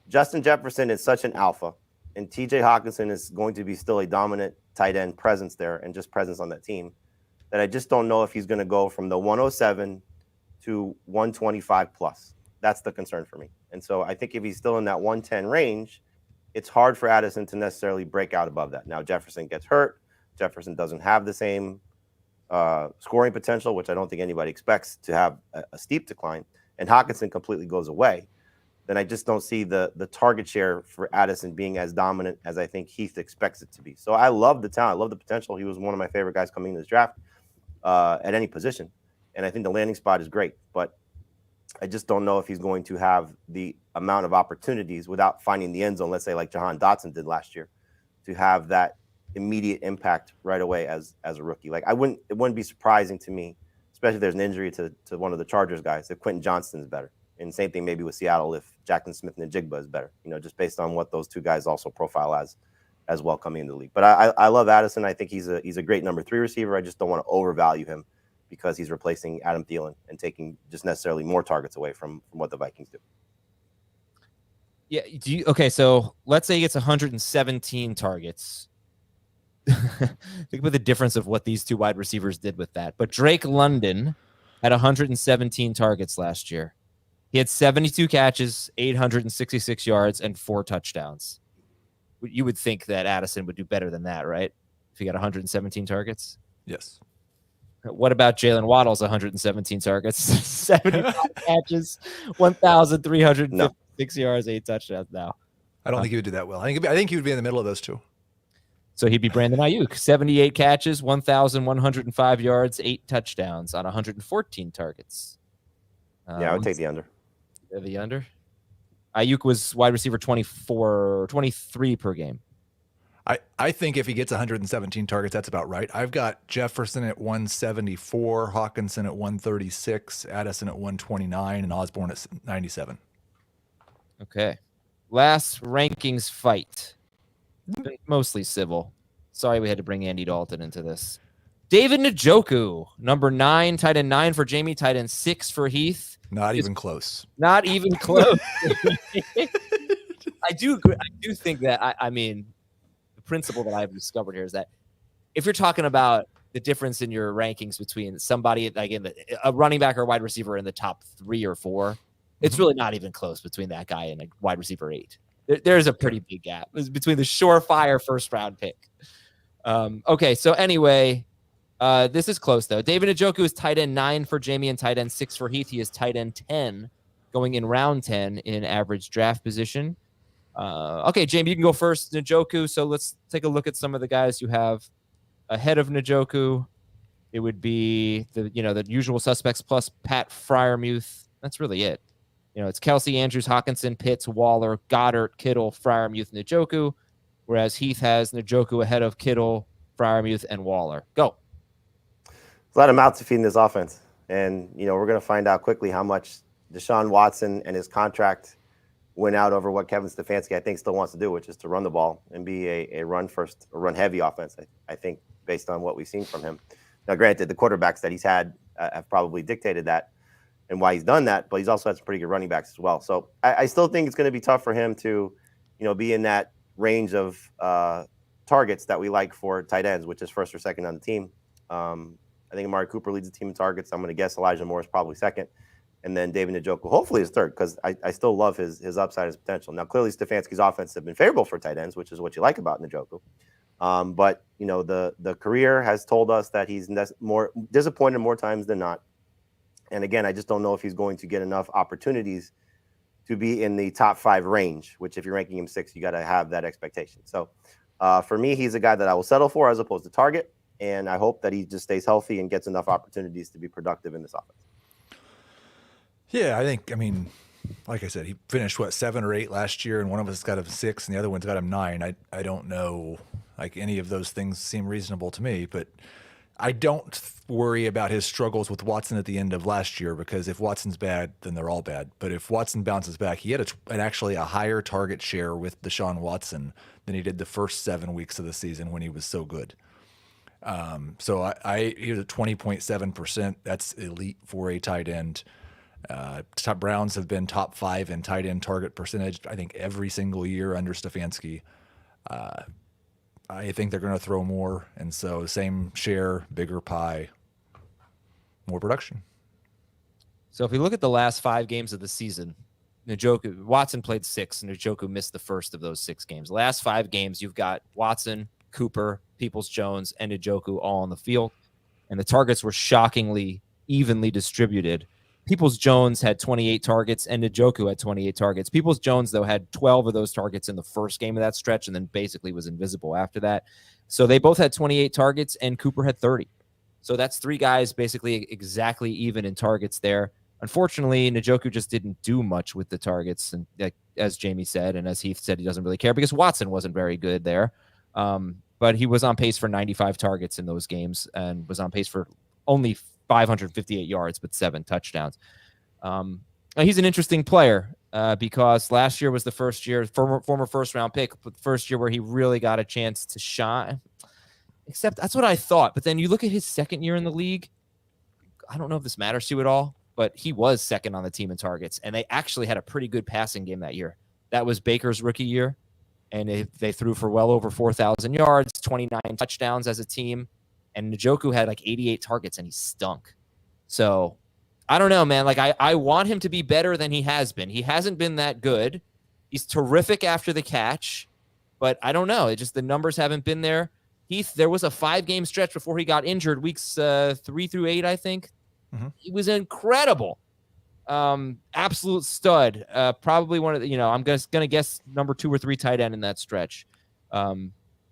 Justin Jefferson is such an alpha, and TJ Hawkinson is going to be still a dominant tight end presence there and just presence on that team, that I just don't know if he's going to go from the 107 to 125 plus. That's the concern for me. And so I think if he's still in that 110 range, it's hard for Addison to necessarily break out above that. Now, Jefferson gets hurt. Jefferson doesn't have the same scoring potential, which I don't think anybody expects to have a steep decline, and Hawkinson completely goes away, then I just don't see the target share for Addison being as dominant as I think Heath expects it to be. So I love the talent. I love the potential. He was one of my favorite guys coming into this draft at any position. And I think the landing spot is great. But I just don't know if he's going to have the amount of opportunities without finding the end zone, let's say like Jahan Dotson did last year, to have that immediate impact right away as a rookie. Like it wouldn't be surprising to me, especially if there's an injury to one of the Chargers guys, if Quentin Johnston is better. And same thing maybe with Seattle if Jackson Smith-Njigba is better, just based on what those 2 guys also profile as well coming into the league. But I love Addison. I think he's a great number 3 receiver. I just don't want to overvalue him because he's replacing Adam Thielen and taking just necessarily more targets away from what the Vikings do. Yeah. Okay, so let's say he gets 117 targets. Think about the difference of what these 2 wide receivers did with that. But Drake London had 117 targets last year. He had 72 catches, 866 yards, and 4 touchdowns. You would think that Addison would do better than that, right? If he got 117 targets? Yes. What about Jalen Waddle's 117 targets, 75 catches, 1,356 yards, 8 touchdowns now? I don't think he would do that well. I think he would be in the middle of those 2. So he'd be Brandon Ayuk, 78 catches, 1,105 yards, 8 touchdowns on 114 targets. Yeah, I would take the under. The under? Ayuk was wide receiver 23 per game. I think if he gets 117 targets, that's about right. I've got Jefferson at 174, Hawkinson at 136, Addison at 129, and Osborne at 97. Okay. Last rankings fight. Mostly civil. Sorry we had to bring Andy Dalton into this. David Njoku, number 9, tight end 9 for Jamie, tight end 6 for Heath. Not even close. Not even close. I do think that, I mean, the principle that I've discovered here is that if you're talking about the difference in your rankings between somebody like a running back or a wide receiver in the top 3 or 4, it's really not even close between that guy and a wide receiver 8. There's a pretty big gap between the surefire first round pick. Okay, so anyway, this is close though. David Njoku is tight end 9 for Jamie and tight end 6 for Heath. He is tight end 10 going in round 10 in average draft position. Okay, Jamie, you can go first. Njoku. So let's take a look at some of the guys you have ahead of Njoku. It would be the usual suspects plus Pat Freiermuth. That's really it. It's Kelsey, Andrews, Hawkinson, Pitts, Waller, Goddard, Kittle, Freiermuth, Njoku, whereas Heath has Njoku ahead of Kittle, Freiermuth, and Waller. Go. There's a lot of mouths to feed in this offense. And, we're going to find out quickly how much Deshaun Watson and his contract went out over what Kevin Stefanski, I think, still wants to do, which is to run the ball and be a run-first or run-heavy offense, I think, based on what we've seen from him. Now, granted, the quarterbacks that he's had have probably dictated that and why he's done that, but he's also had some pretty good running backs as well. So I still think it's going to be tough for him to, be in that range of targets that we like for tight ends, which is first or second on the team. I think Amari Cooper leads the team in targets. I'm going to guess Elijah Moore is probably second. And then David Njoku hopefully is third because I still love his upside, his potential. Now, clearly Stefanski's offense have been favorable for tight ends, which is what you like about Njoku. But, the career has told us that he's more disappointed more times than not. And again, I just don't know if he's going to get enough opportunities to be in the top 5 range, which if you're ranking him 6, you got to have that expectation. So for me, he's a guy that I will settle for as opposed to target. And I hope that he just stays healthy and gets enough opportunities to be productive in this offense. Yeah, like I said, he finished 7 or 8 last year, and one of us got him 6, and the other one's got him 9. I don't know, any of those things seem reasonable to me, but I don't worry about his struggles with Watson at the end of last year, because if Watson's bad, then they're all bad. But if Watson bounces back, he had actually a higher target share with Deshaun Watson than he did the first 7 weeks of the season when he was so good. So he was at 20.7%. That's elite for a tight end. Top Browns have been top 5 in tight end target percentage, I think, every single year under Stefanski. I think they're going to throw more, and so same share, bigger pie, more production. So if we look at the last 5 games of the season, Watson played 6, and Njoku missed the first of those 6 games. Last 5 games, you've got Watson, Cooper, Peoples-Jones, and Njoku all on the field, and the targets were shockingly evenly distributed. Peoples-Jones had 28 targets, and Njoku had 28 targets. Peoples-Jones, though, had 12 of those targets in the first game of that stretch and then basically was invisible after that. So they both had 28 targets, and Cooper had 30. So that's 3 guys basically exactly even in targets there. Unfortunately, Njoku just didn't do much with the targets, and as Jamie said, and as Heath said, he doesn't really care because Watson wasn't very good there. But he was on pace for 95 targets in those games and was on pace for only 558 yards, but 7 touchdowns. He's an interesting player because last year was the first year, former first-round pick, but the first year where he really got a chance to shine. Except that's what I thought. But then you look at his second year in the league. I don't know if this matters to you at all, but he was second on the team in targets, and they actually had a pretty good passing game that year. That was Baker's rookie year, and they threw for well over 4,000 yards, 29 touchdowns as a team. And Njoku had like 88 targets, and he stunk. So I don't know, man. Like I want him to be better than he has been. He hasn't been that good. He's terrific after the catch, but I don't know. The numbers haven't been there. There was a 5-game stretch before he got injured, weeks 3 through 8, I think. Mm-hmm. He was incredible. Absolute stud. Probably one of the, I'm gonna guess number 2 or 3 tight end in that stretch.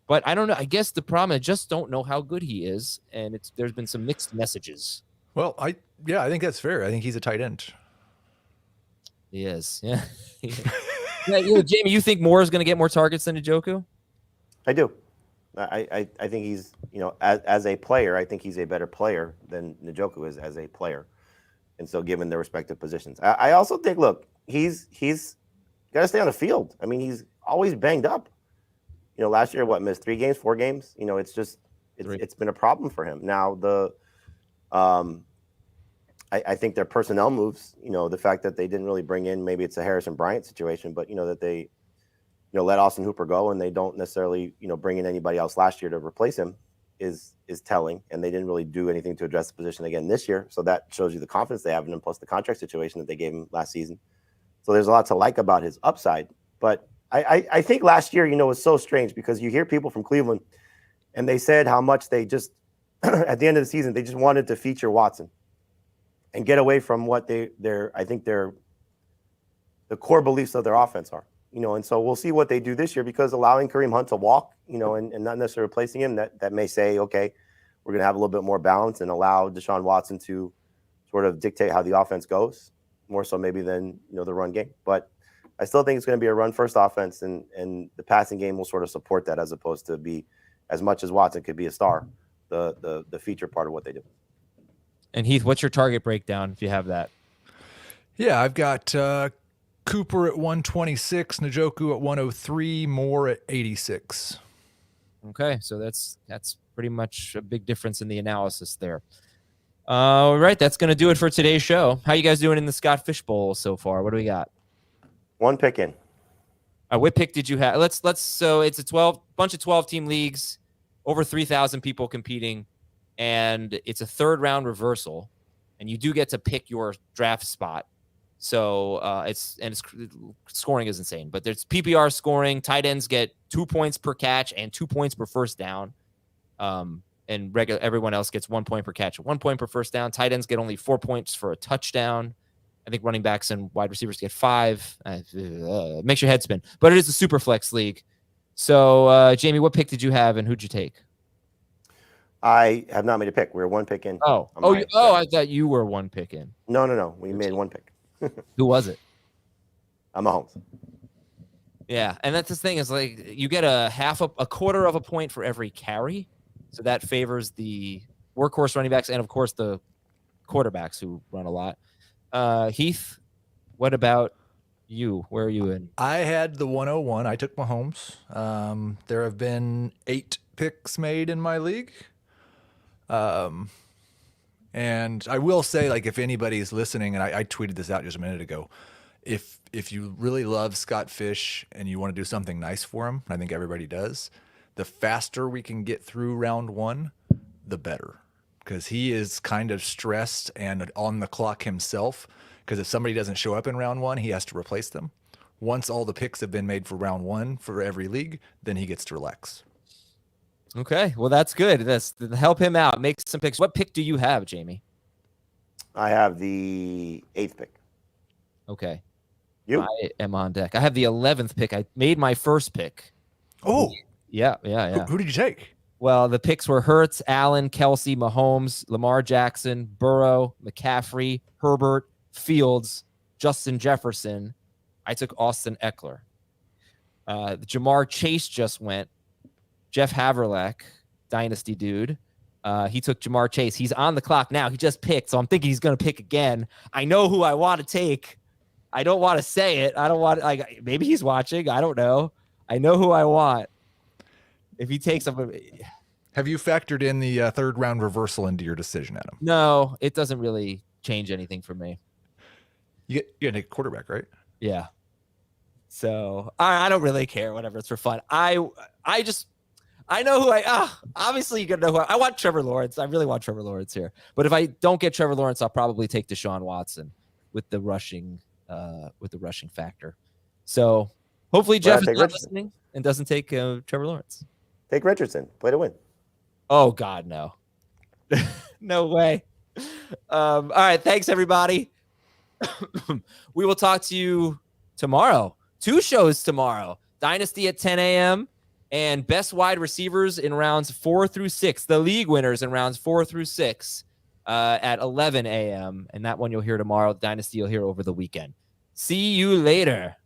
But I don't know. I guess the problem, I just don't know how good he is, and there's been some mixed messages. Well, I think that's fair. I think he's a tight end. He is, yeah. Yeah, Jamie, you think Moore is going to get more targets than Njoku? I do. I think he's, as a player, I think he's a better player than Njoku is as a player. And so given their respective positions. I also think, look, he's got to stay on the field. I mean, he's always banged up. Last year, missed 3 games, 4 games? It's been a problem for him. Now, I think their personnel moves, the fact that they didn't really bring in, maybe it's a Harrison Bryant situation, but, that they, let Austin Hooper go and they don't necessarily, bring in anybody else last year to replace him is telling. And they didn't really do anything to address the position again this year. So that shows you the confidence they have in him, plus the contract situation that they gave him last season. So there's a lot to like about his upside. But I think last year, was so strange because you hear people from Cleveland and they said how much they just, at the end of the season, they just wanted to feature Watson and get away from what the core beliefs of their offense are, and so we'll see what they do this year because allowing Kareem Hunt to walk, and not necessarily replacing him, that may say, okay, we're going to have a little bit more balance and allow Deshaun Watson to sort of dictate how the offense goes more so maybe than, the run game. But I still think it's going to be a run-first offense, and the passing game will sort of support that as opposed to be, as much as Watson could be a star, the feature part of what they do. And Heath, what's your target breakdown if you have that? Yeah, I've got Cooper at 126, Njoku at 103, Moore at 86. Okay, so that's pretty much a big difference in the analysis there. All right, that's going to do it for today's show. How you guys doing in the Scott Fish Bowl so far? What do we got? 1 pick in. What pick did you have? So it's a bunch of 12-team leagues, over 3,000 people competing, and it's a 3rd-round reversal, and you do get to pick your draft spot. So it's scoring is insane, but there's PPR scoring. Tight ends get 2 points per catch and 2 points per first down. And everyone else gets 1 point per catch, 1 point per first down. Tight ends get only 4 points for a touchdown. I think running backs and wide receivers get 5. Makes your head spin, but it is a super flex league. So Jamie, what pick did you have and who'd you take? I have not made a pick. We're 1 pick in. I thought you were 1 pick in. No. We made 1 pick. Who was it? I'm Mahomes. Yeah, and that's the thing is like you get a quarter of a point for every carry, so that favors the workhorse running backs, and of course the quarterbacks who run a lot. Heath, what about you? Where are you in? I had the 101. I took Mahomes. There have been 8 picks made in my league. And I will say, like, if anybody's listening, and I tweeted this out just a minute ago, if you really love Scott Fish and you want to do something nice for him, I think everybody does, the faster we can get through round 1, the better. Because he is kind of stressed and on the clock himself. Because if somebody doesn't show up in round 1, he has to replace them. Once all the picks have been made for round 1 for every league, then he gets to relax. Okay, well, that's good. That's help him out. Make some picks. What pick do you have, Jamie? I have the 8th pick. Okay. You? I am on deck. I have the 11th pick. I made my first pick. Oh. Yeah. Who did you take? Well, the picks were Hurts, Allen, Kelsey, Mahomes, Lamar Jackson, Burrow, McCaffrey, Herbert, Fields, Justin Jefferson. I took Austin Eckler. Jamar Chase just went. Jeff Haverlack, dynasty dude. He took Jamar Chase. He's on the clock now. He just picked, so I'm thinking he's going to pick again. I know who I want to take. I don't want to say it. I don't want like maybe he's watching. I don't know. I know who I want. If he takes him, have you factored in the 3rd round reversal into your decision, Adam? No, it doesn't really change anything for me. You're gonna take a quarterback, right? Yeah. So I don't really care. Whatever, it's for fun. I know who obviously you're gonna know who I want. Trevor Lawrence. I really want Trevor Lawrence here. But if I don't get Trevor Lawrence, I'll probably take Deshaun Watson with the rushing factor. So hopefully Jeff is not listening and doesn't take Trevor Lawrence. Take Richardson. Play to win. Oh God, no. No way. All right, thanks everybody. We will talk to you tomorrow. 2 shows tomorrow. Dynasty at 10 a.m. and best wide receivers in rounds 4 through 6. The league winners in rounds 4 through 6 at 11 a.m. And that one you'll hear tomorrow. Dynasty you'll hear over the weekend. See you later.